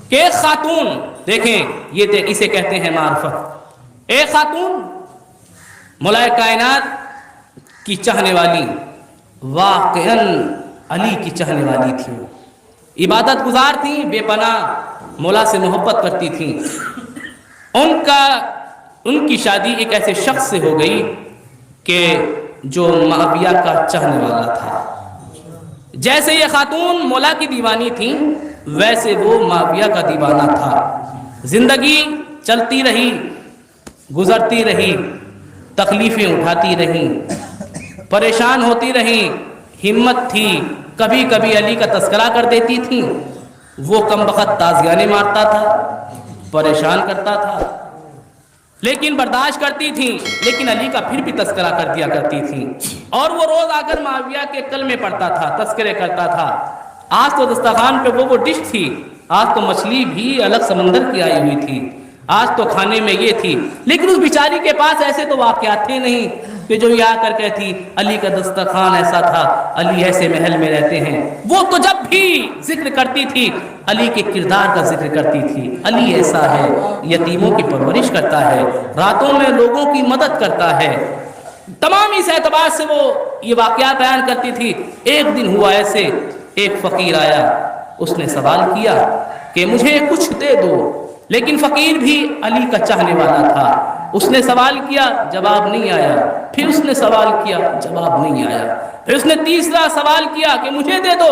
کہ ایک خاتون، دیکھیں یہ اسے کہتے ہیں معرفت، ایک خاتون مولائے کائنات کی چاہنے والی، واقعاً علی کی چاہنے والی تھی، عبادت گزار تھیں، بے پناہ مولا سے محبت کرتی تھیں۔ ان کی شادی ایک ایسے شخص سے ہو گئی کہ جو معاویہ کا چاہنے والا تھا۔ جیسے یہ خاتون مولا کی دیوانی تھی ویسے وہ معاویہ کا دیوانہ تھا۔ زندگی چلتی رہی، گزرتی رہی، تکلیفیں اٹھاتی رہیں، پریشان ہوتی رہیں، ہمت تھی، کبھی کبھی علی کا تذکرہ کر دیتی تھیں، وہ کم بخت تازیانے مارتا تھا، پریشان کرتا تھا، لیکن برداشت کرتی تھیں، لیکن علی کا پھر بھی تذکرہ کر دیا کرتی تھیں، اور وہ روز آ کر معاویہ کے کلمے پڑھتا تھا، تذکرے کرتا تھا۔ آج تو دسترخوان پہ وہ ڈش تھی، آج تو مچھلی بھی الگ سمندر کی آئی ہوئی تھی، آج تو کھانے میں یہ تھی، لیکن اس بیچاری کے پاس ایسے تو واقعات تھے نہیں کہ جو یہ آ کر کہتی علی کا دسترخوان ایسا تھا، علی ایسے محل میں رہتے ہیں۔ وہ تو جب بھی ذکر کرتی تھی علی کے کردار کا ذکر کرتی تھی، علی ایسا ہے، یتیموں کی پرورش کرتا ہے، راتوں میں لوگوں کی مدد کرتا ہے، تمام اس اعتبار سے وہ یہ واقعات بیان کرتی تھی۔ ایک دن ہوا ایسے، ایک فقیر آیا، اس نے سوال کیا کہ مجھے کچھ دے دو، لیکن فقیر بھی علی کا چاہنے والا تھا۔ اس نے سوال کیا، جواب نہیں آیا، پھر اس نے سوال کیا، جواب نہیں آیا، پھر اس نے تیسرا سوال کیا کہ مجھے دے دو،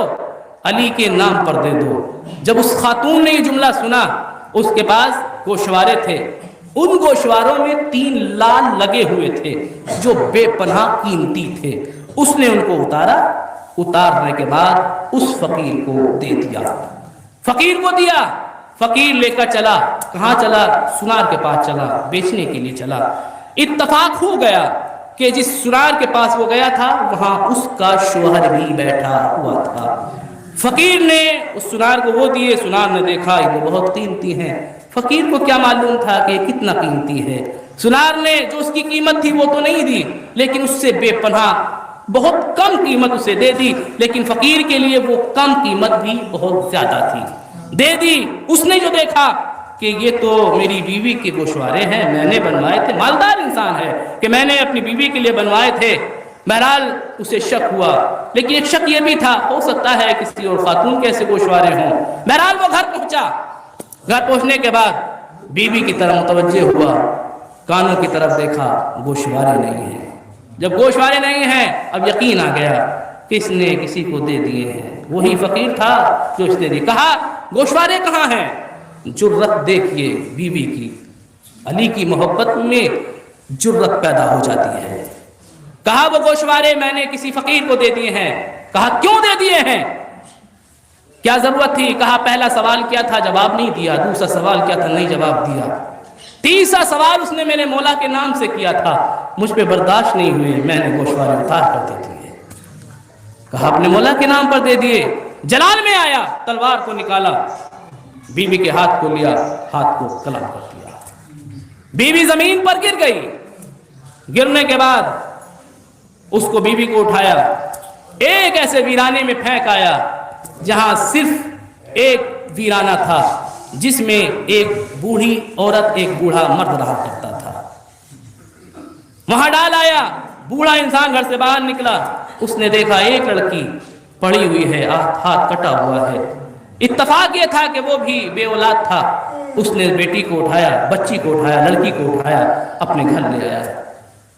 علی کے نام پر دے دو۔ جب اس خاتون نے یہ جملہ سنا، اس کے پاس گوشوارے تھے، ان گوشواروں میں 3 لال لگے ہوئے تھے جو بے پناہ قیمتی تھے۔ اس نے ان کو اتارا، اتارنے کے بعد اس فقیر کو دے دیا، فقیر کو دیا۔ فقیر لے کر چلا، کہاں چلا؟ سنار کے پاس چلا، بیچنے کے لیے چلا۔ اتفاق ہو گیا کہ جس سنار کے پاس وہ گیا تھا وہاں اس کا شوہر بھی بیٹھا ہوا تھا۔ فقیر نے اس سنار کو وہ دیے، سنار نے دیکھا یہ تو بہت قیمتی ہیں، فقیر کو کیا معلوم تھا کہ کتنا قیمتی ہے۔ سنار نے جو اس کی قیمت تھی وہ تو نہیں دی، لیکن اس سے بے پناہ بہت کم قیمت اسے دے دی، لیکن فقیر کے لیے وہ کم قیمت بھی بہت زیادہ تھی، دے دی۔ اس نے جو دیکھا کہ یہ تو میری بیوی کے گوشوارے ہیں، میں نے بنوائے تھے، مالدار انسان ہے کہ میں نے اپنی بیوی کے لیے بنوائے تھے، بہرحال اسے شک ہوا، لیکن ایک شک یہ بھی تھا ہو سکتا ہے کسی اور خاتون کے ایسے گوشوارے ہوں۔ بہرحال وہ گھر پہنچا، گھر پہنچنے کے بعد بیوی کی طرف متوجہ ہوا، کانوں کی طرف دیکھا، گوشوارے نہیں ہیں۔ جب گوشوارے نہیں ہیں اب یقین آ گیا کس نے کسی کو دے دیے ہیں، وہی فقیر تھا جو اس نے دی۔ کہا گوشوارے کہاں ہیں؟ جرت دیکھیے بیوی کی، علی کی محبت میں جرت پیدا ہو جاتی ہے۔ کہا وہ گوشوارے میں نے کسی فقیر کو دے دیے ہیں۔ کہا کیوں دے دیے ہیں؟ کیا ضرورت تھی؟ کہا پہلا سوال کیا تھا، جواب نہیں دیا، دوسرا سوال کیا تھا، نہیں جواب دیا، تیسرا سوال اس نے میرے مولا کے نام سے کیا تھا، مجھ پہ برداشت نہیں ہوئے، میں نے گوشوارے اتار کر دے دیے۔ کہا اپنے مولا کے نام پر دے دیے۔ جلال میں آیا، تلوار کو نکالا، بیوی کے ہاتھ کو لیا، ہاتھ کو کلام کر دیا، بیوی زمین پر گر گئی۔ گرنے کے بعد اس کو بیوی کو اٹھایا، ایک ایسے ویرانے میں پھینک آیا جہاں صرف ایک ویرانہ تھا جس میں ایک بوڑھی عورت ایک بوڑھا مرد رہا کرتا تھا، وہاں ڈال آیا۔ بوڑھا انسان گھر سے باہر نکلا، اس نے دیکھا ایک لڑکی پڑی ہوئی ہے، ہاتھ کٹا ہوا ہے۔ اتفاق یہ تھا کہ وہ بھی بے اولاد تھا۔ اس نے بیٹی کو اٹھایا، بچی کو اٹھایا، لڑکی کو اٹھایا، اپنے گھر لے آیا،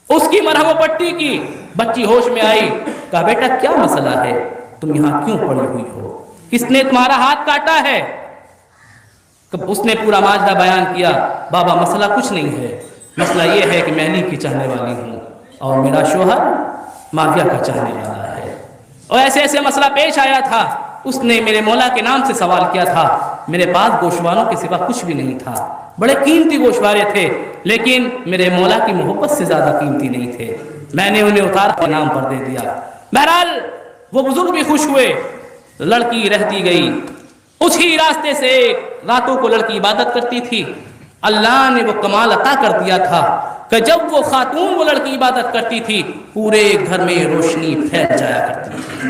اس کی مرہم و پٹی کی۔ بچی ہوش میں آئی، کہا بیٹا کیا مسئلہ ہے، تم یہاں کیوں پڑی ہوئی ہو، کس نے تمہارا ہاتھ کاٹا ہے؟ اس نے پورا ماجرا بیان کیا۔ بابا مسئلہ کچھ نہیں ہے، مسئلہ یہ ہے کہ میں علی کی چاہنے والی ہوں اور میرا شوہر معاویہ کا چاہنے والا ہے، اور ایسے ایسے مسئلہ پیش آیا تھا۔ اس نے میرے مولا کے نام سے سوال کیا تھا، میرے پاس گوشواروں کے سوا کچھ بھی نہیں تھا، بڑے قیمتی گوشوارے تھے، لیکن میرے مولا کی محبت سے زیادہ قیمتی نہیں تھے، میں نے انہیں اتار کے نام پر دے دیا۔ بہرحال وہ بزرگ بھی خوش ہوئے، لڑکی رہتی گئی۔ اسی راستے سے راتوں کو لڑکی عبادت کرتی تھی، اللہ نے وہ کمال عطا کر دیا تھا کہ جب وہ خاتون وہ لڑکی عبادت کرتی تھی پورے گھر میں روشنی پھیل جایا کرتی تھی۔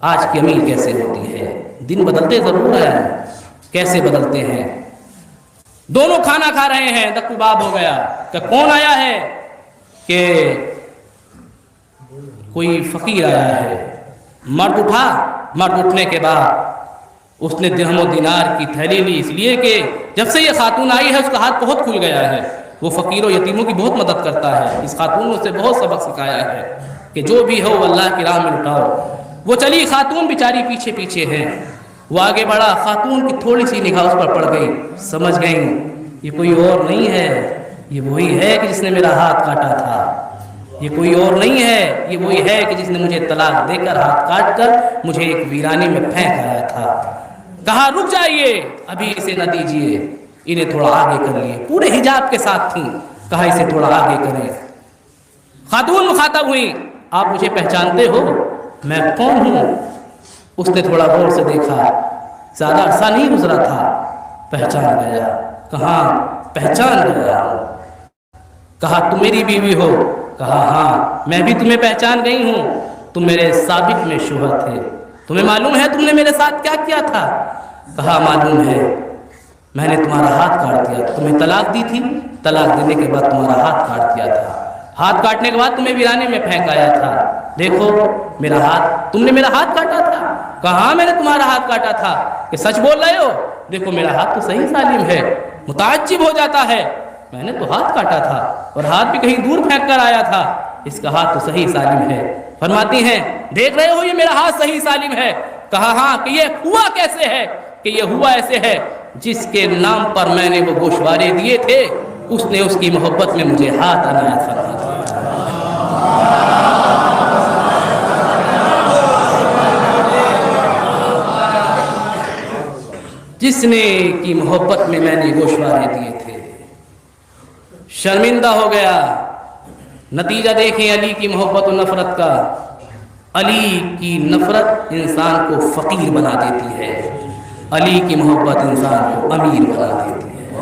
آج کی امیر کیسے ہوتی ہے؟ دن بدلتے ضرور ہیں، کیسے بدلتے ہیں؟ دونوں کھانا کھا رہے ہیں، دکو باب ہو گیا کہ کون آیا ہے؟ کہ کوئی فقیر آیا ہے۔ مرد اٹھا، مرد اٹھنے کے بعد اس نے درہم و دینار کی تھیلی لی، اس لیے کہ جب سے یہ خاتون آئی ہے اس کا ہاتھ بہت کھل گیا ہے، وہ فقیر و یتیموں کی بہت مدد کرتا ہے۔ اس خاتون نے اسے بہت سبق سکھایا ہے کہ جو بھی ہو اللہ کی راہ میں لٹاؤ۔ وہ چلی، خاتون بیچاری پیچھے پیچھے ہے، وہ آگے بڑھا، خاتون کی تھوڑی سی نگاہ اس پر پڑ گئی، سمجھ گئی یہ کوئی اور نہیں ہے، یہ وہی ہے کہ جس نے میرا ہاتھ کاٹا تھا، یہ کوئی اور نہیں ہے، یہ وہی ہے کہ جس نے مجھے طلاق دے کر ہاتھ کاٹ کر مجھے ایک ویرانے میں پھینک آیا تھا۔ کہا رک جائیے، ابھی اسے نہ دیجیے، انہیں تھوڑا آگے کر لیے، پورے حجاب کے ساتھ تھیں، کہا اسے تھوڑا آگے کریں۔ خاتون مخاطب ہوئی، آپ مجھے پہچانتے ہو؟ میں کون ہوں؟ اس نے تھوڑا غور سے دیکھا، زیادہ عرصہ نہیں گزرا تھا، پہچان گیا۔ کہاں؟ پہچان گیا۔ کہا تم میری بیوی ہو؟ کہا ہاں، میں بھی تمہیں پہچان گئی ہوں، تم میرے سابق میں شوہر تھے، تمہیں معلوم ہے تم نے میرے ساتھ کیا کیا تھا؟ کہا معلوم ہے، میں نے تمہارا ہاتھ کاٹ دیا، تمہیں طلاق دی تھی، طلاق دینے کے بعد تمہارا ہاتھ کاٹ دیا تھا، ہاتھ کاٹنے کے بعد تمہیں ویرانے میں پھینک آیا تھا، دیکھو میرا ہاتھ، تم نے میرا ہاتھ کاٹا تھا؟ کہاں میں نے تمہارا ہاتھ کاٹا تھا؟ کہ سچ بول رہے ہو؟ دیکھو میرا ہاتھ تو صحیح سالم ہے۔ متعجب ہو جاتا ہے، میں نے تو ہاتھ کاٹا تھا اور ہاتھ بھی کہیں دور پھینک کر آیا تھا، اس کا ہاتھ تو صحیح سالم ہے۔ فرماتی ہیں دیکھ رہے ہو یہ میرا ہاتھ صحیح سالم ہے؟ کہا ہاں۔ کہ یہ ہوا کیسے ہے؟ کہ یہ ہوا ایسے ہے، جس کے نام پر میں نے وہ گوشوارے دیے تھے اس نے اس کی محبت میں مجھے ہاتھ عنایت فرما دیا۔ جس نے کی محبت میں نے گوشوارے دیے تھے، شرمندہ ہو گیا۔ نتیجہ دیکھیں علی کی محبت و نفرت کا۔ علی کی نفرت انسان کو فقیر بنا دیتی ہے، علی کی محبت انسان کو امیر بنا دیتی ہے۔